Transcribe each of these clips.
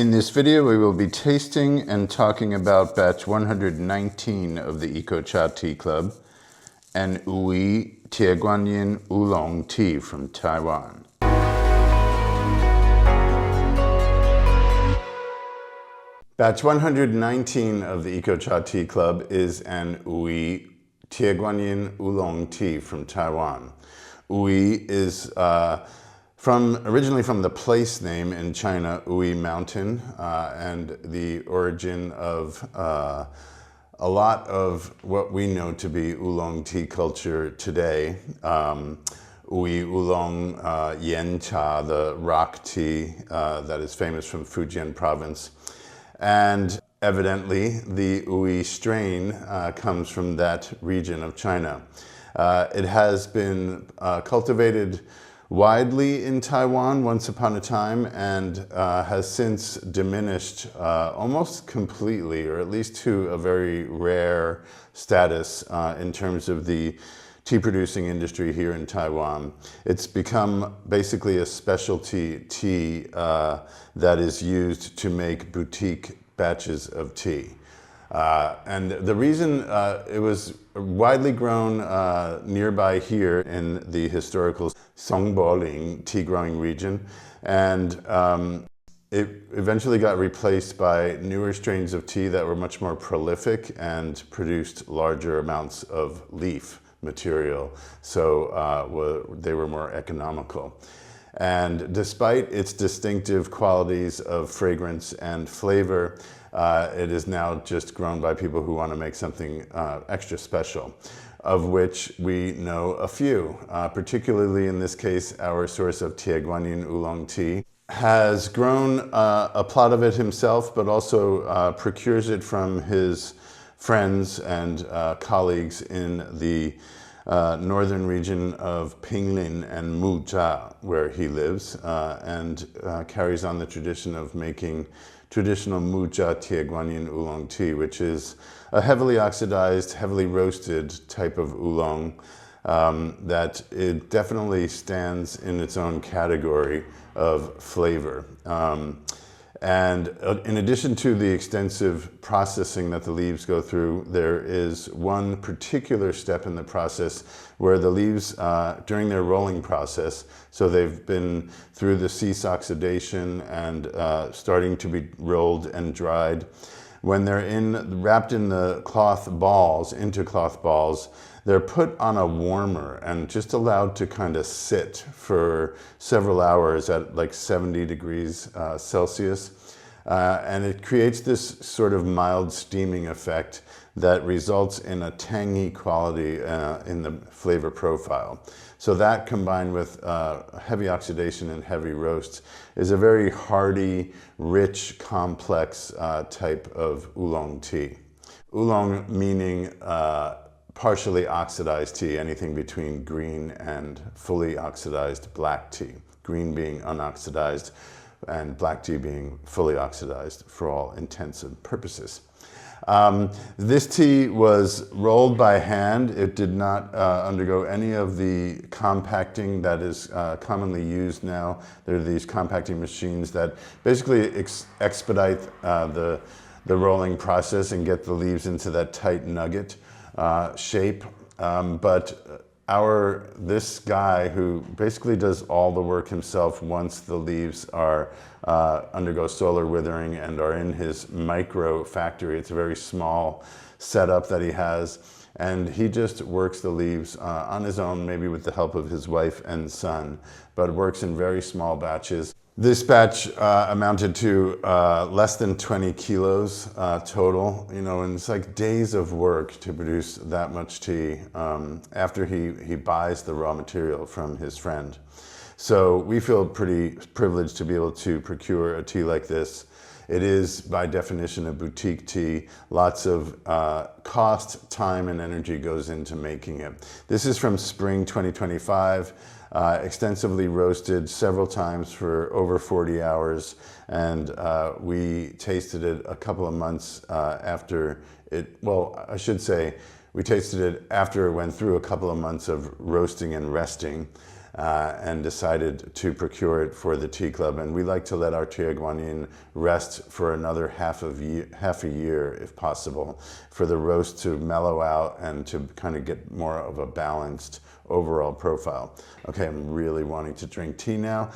In this video, we will be tasting and talking about batch 119 of the Eco-Cha Tea Club and Wuyi Tie Guan Yin Oolong tea from Taiwan. Batch 119 of the Eco-Cha Tea Club is an Wuyi Tie Guan Yin Oolong tea from Taiwan. Wuyi is originally from the place name in China, Wuyi Mountain, and the origin of a lot of what we know to be oolong tea culture today. Wuyi Oolong, Yen Cha, the rock tea that is famous from Fujian province. And evidently, the Wuyi strain comes from that region of China. It has been cultivated widely in Taiwan once upon a time and has since diminished almost completely, or at least to a very rare status in terms of the tea producing industry here in Taiwan. It's become basically a specialty tea that is used to make boutique batches of tea. And the reason it was widely grown nearby here in the historical Songboling tea growing region, and it eventually got replaced by newer strains of tea that were much more prolific and produced larger amounts of leaf material, so they were more economical. And despite its distinctive qualities of fragrance and flavor, it is now just grown by people who want to make something extra special, of which we know a few. Particularly in this case, our source of Tie Guan Yin Oolong tea has grown a plot of it himself, but also procures it from his friends and colleagues in the northern region of Pinglin and Muzha, where he lives, and carries on the tradition of making traditional Muzha Tie Guan Yin Oolong tea, which is a heavily oxidized, heavily roasted type of oolong that it definitely stands in its own category of flavor. And in addition to the extensive processing that the leaves go through, there is one particular step in the process where the leaves, during their rolling process, so they've been through the cease oxidation and starting to be rolled and dried. When they're wrapped in the cloth balls, into cloth balls, they're put on a warmer and just allowed to kind of sit for several hours at like 70 degrees Celsius. And it creates this sort of mild steaming effect that results in a tangy quality in the flavor profile. So that, combined with heavy oxidation and heavy roasts, is a very hearty, rich, complex type of oolong tea. Oolong meaning partially oxidized tea, anything between green and fully oxidized black tea. Green being unoxidized and black tea being fully oxidized for all intents and purposes. This tea was rolled by hand. It did not undergo any of the compacting that is commonly used now. There are these compacting machines that basically expedite the rolling process and get the leaves into that tight nugget shape. But this guy, who basically does all the work himself once the leaves undergo solar withering and are in his micro factory. It's a very small setup that he has, and he just works the leaves on his own, maybe with the help of his wife and son, but works in very small batches. This batch amounted to less than 20 kilos total, and it's like days of work to produce that much tea after he buys the raw material from his friend. So we feel pretty privileged to be able to procure a tea like this. It is, by definition, a boutique tea. Lots of cost, time, and energy goes into making it. This is from spring 2025. Extensively roasted several times for over 40 hours, and we tasted it a couple of months after it, well, I should say, we tasted it after it went through a couple of months of roasting and resting. and decided to procure it for the tea club. And we like to let our Tie Guan Yin rest for another half a year, if possible, for the roast to mellow out and to kind of get more of a balanced overall profile. Okay, I'm really wanting to drink tea now.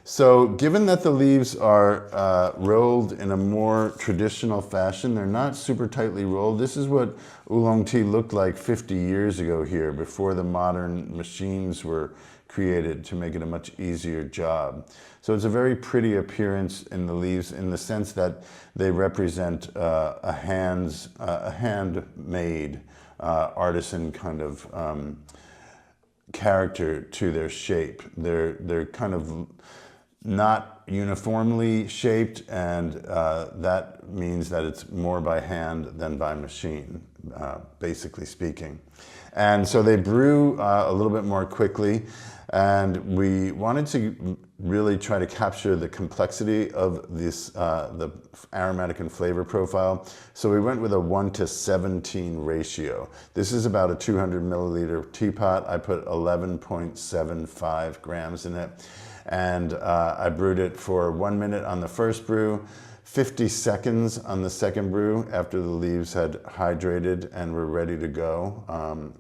So given that the leaves are rolled in a more traditional fashion, they're not super tightly rolled. This is what oolong tea looked like 50 years ago here, before the modern machines were created to make it a much easier job. So it's a very pretty appearance in the leaves, in the sense that they represent a handmade artisan kind of character to their shape. They're kind of not uniformly shaped, and that means that it's more by hand than by machine, basically speaking. And so they brew a little bit more quickly, and we wanted to really try to capture the complexity of this, the aromatic and flavor profile. So we went with a 1:17 ratio. This is about a 200 milliliter teapot. I put 11.75 grams in it, and I brewed it for 1 minute on the first brew, 50 seconds on the second brew after the leaves had hydrated and were ready to go,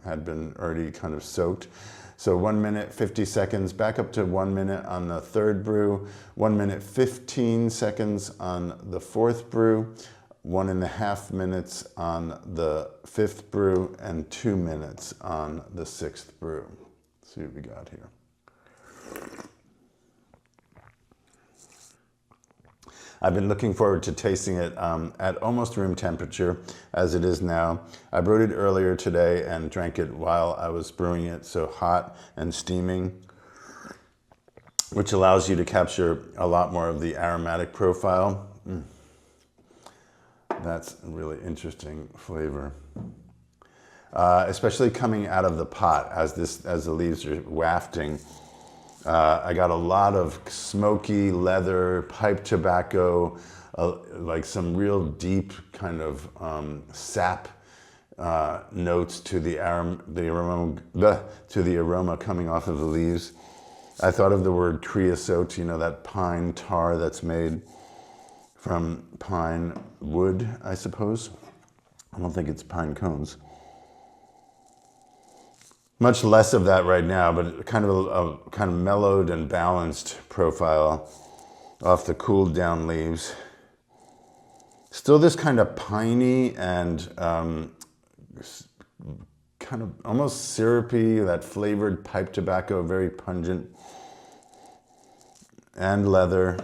had been already kind of soaked. So 1 minute, 50 seconds, back up to 1 minute on the third brew, 1 minute, 15 seconds on the fourth brew, 1.5 minutes on the fifth brew, and 2 minutes on the sixth brew. Let's see what we got here. I've been looking forward to tasting it at almost room temperature, as it is now. I brewed it earlier today and drank it while I was brewing it, so hot and steaming, which allows you to capture a lot more of the aromatic profile. That's a really interesting flavor. Especially coming out of the pot as the leaves are wafting. I got a lot of smoky leather, pipe tobacco, like some real deep kind of sap notes to the aroma coming off of the leaves. I thought of the word creosote, you know, that pine tar that's made from pine wood, I suppose. I don't think it's pine cones. Much less of that right now, but kind of a kind of mellowed and balanced profile off the cooled down leaves. Still this kind of piney and kind of almost syrupy, that flavored pipe tobacco, very pungent, and leather.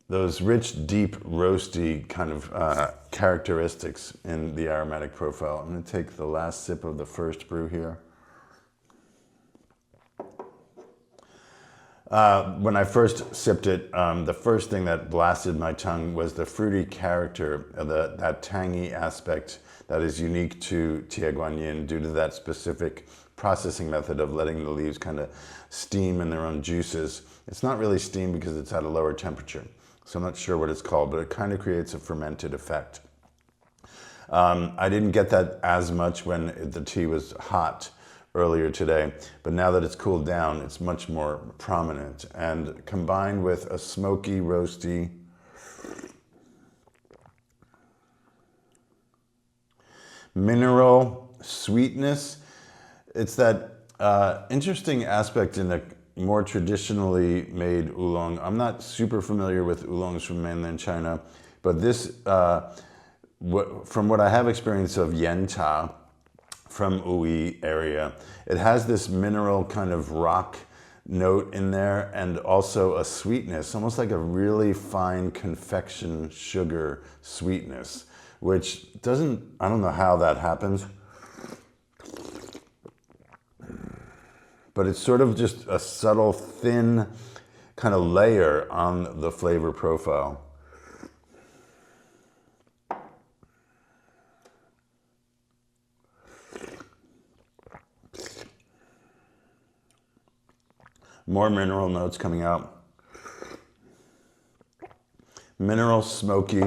Those rich, deep, roasty kind of characteristics in the aromatic profile. I'm going to take the last sip of the first brew here. When I first sipped it, the first thing that blasted my tongue was the fruity character, that tangy aspect that is unique to Tie Guan Yin due to that specific processing method of letting the leaves kind of steam in their own juices. It's not really steam because it's at a lower temperature, so I'm not sure what it's called, but it kind of creates a fermented effect. I didn't get that as much when the tea was hot earlier today, but now that it's cooled down, it's much more prominent, and combined with a smoky, roasty, mineral sweetness. It's that interesting aspect in the more traditionally made oolong. I'm not super familiar with oolongs from mainland China, but this, from what I have experience of yen cha, from Wuyi area, it has this mineral kind of rock note in there, and also a sweetness, almost like a really fine confection sugar sweetness, which doesn't, I don't know how that happens, but it's sort of just a subtle, thin kind of layer on the flavor profile. More mineral notes coming out. Mineral, smoky.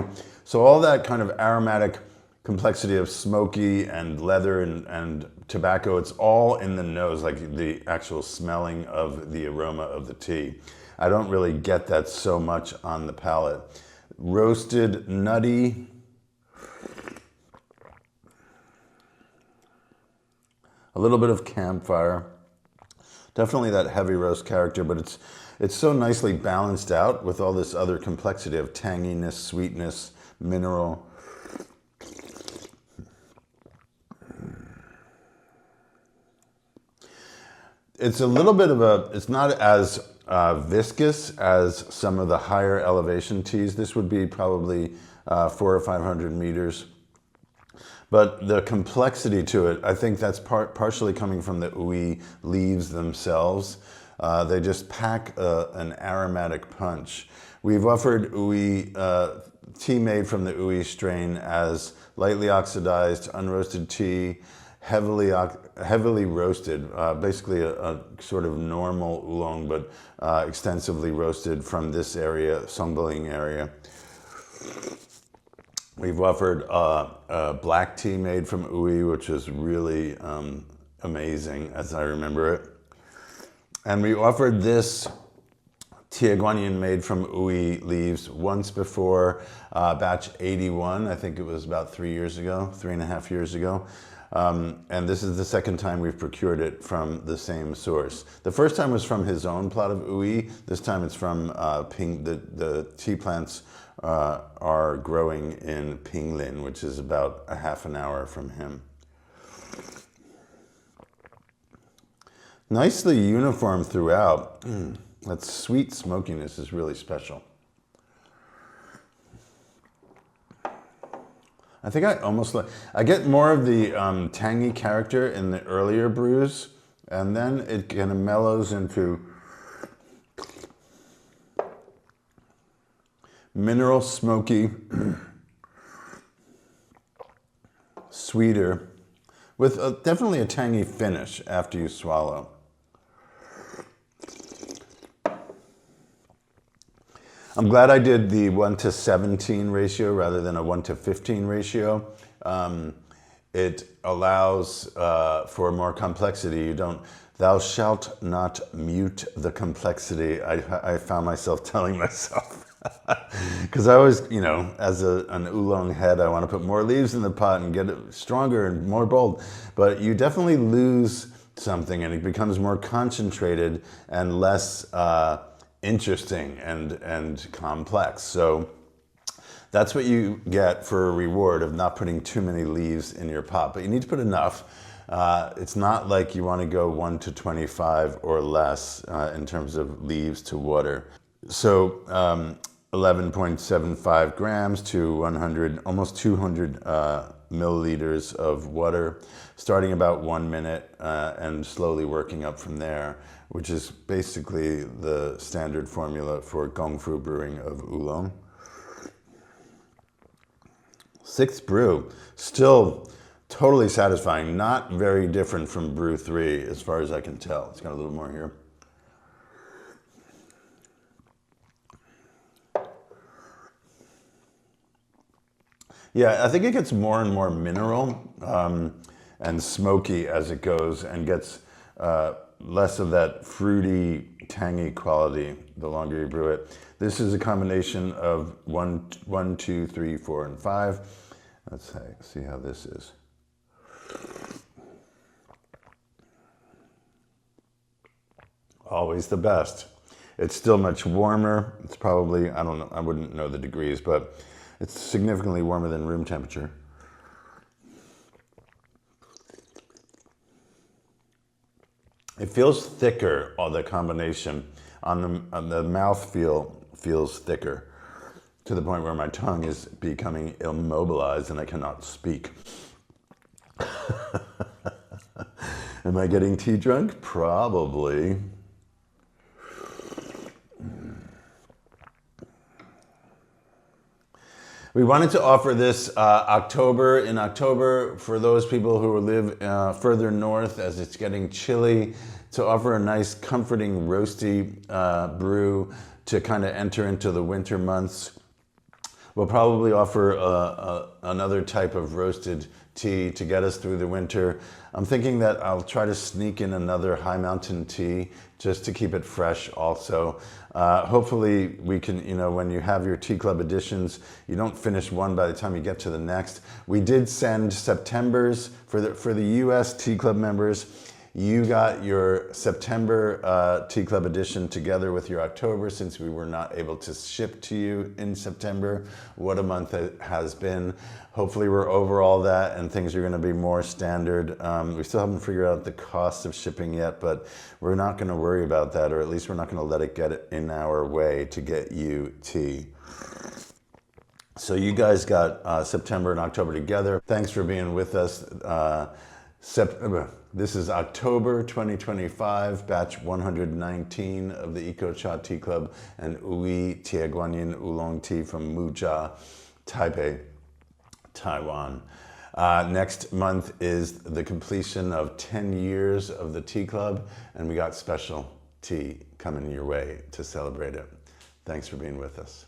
So all that kind of aromatic complexity of smoky and leather and tobacco. It's all in the nose, like the actual smelling of the aroma of the tea. I don't really get that so much on the palate. Roasted, nutty. A little bit of campfire. Definitely that heavy roast character, but it's so nicely balanced out with all this other complexity of tanginess, sweetness, mineral. It's a little bit of it's not as viscous as some of the higher elevation teas. This would be probably 400 or 500 meters. But the complexity to it, I think that's partially coming from the Wuyi leaves themselves. They just pack an aromatic punch. We've offered Wuyi tea made from the Wuyi strain as lightly oxidized, unroasted tea, heavily roasted, basically a sort of normal oolong, but extensively roasted from this area, Songboling area. We've offered a black tea made from Wuyi, which is really amazing as I remember it. And we offered this Tie Guan Yin made from Wuyi leaves once before, batch 81. I think it was about 3.5 years ago. And this is the second time we've procured it from the same source. The first time was from his own plot of Wuyi. This time it's from the tea plants are growing in Pinglin, which is about a half an hour from him. Nicely uniform throughout. That sweet smokiness is really special. I think I get more of the tangy character in the earlier brews, and then it kind of mellows into mineral, smoky, sweeter, with definitely a tangy finish after you swallow. I'm glad I did the 1:17 ratio rather than a 1:15 ratio. It allows for more complexity. Thou shalt not mute the complexity. I found myself telling myself. Because I always, as an oolong head, I want to put more leaves in the pot and get it stronger and more bold. But you definitely lose something and it becomes more concentrated and less interesting and complex. So that's what you get for a reward of not putting too many leaves in your pot. But you need to put enough. It's not like you want to go 1:25 or less in terms of leaves to water. So 11.75 grams to 100, almost 200 milliliters of water, starting about 1 minute and slowly working up from there, which is basically the standard formula for Gongfu brewing of oolong. 6th brew, still totally satisfying, not very different from brew 3 as far as I can tell. It's got a little more here. Yeah, I think it gets more and more mineral and smoky as it goes and gets less of that fruity, tangy quality the longer you brew it. This is a combination of 1, 2, 3, 4, and 5. Let's see how this is. Always the best. It's still much warmer. It's probably, I don't know, I wouldn't know the degrees, but it's significantly warmer than room temperature. It feels thicker, all the combination. On the mouthfeel feels thicker to the point where my tongue is becoming immobilized and I cannot speak. Am I getting tea drunk? Probably. We wanted to offer this in October, for those people who live further north as it's getting chilly, to offer a nice comforting roasty brew to kind of enter into the winter months. We'll probably offer another type of roasted tea to get us through the winter. I'm thinking that I'll try to sneak in another high mountain tea just to keep it fresh also. Hopefully we can, you know, when you have your tea club editions, you don't finish one by the time you get to the next. We did send September's for the US tea club members. You got your September Tea Club edition together with your October, since we were not able to ship to you in September. What a month it has been. Hopefully we're over all that and things are going to be more standard. We still haven't figured out the cost of shipping yet, but we're not going to worry about that, or at least we're not going to let it get in our way to get you tea. So you guys got September and October together. Thanks for being with us. This is October 2025, batch 119 of the Eco-Cha Tea Club and Wuyi Tie Guan Yin Oolong tea from Muzha, Taipei, Taiwan. Next month is the completion of 10 years of the tea club, and we got special tea coming your way to celebrate it. Thanks for being with us.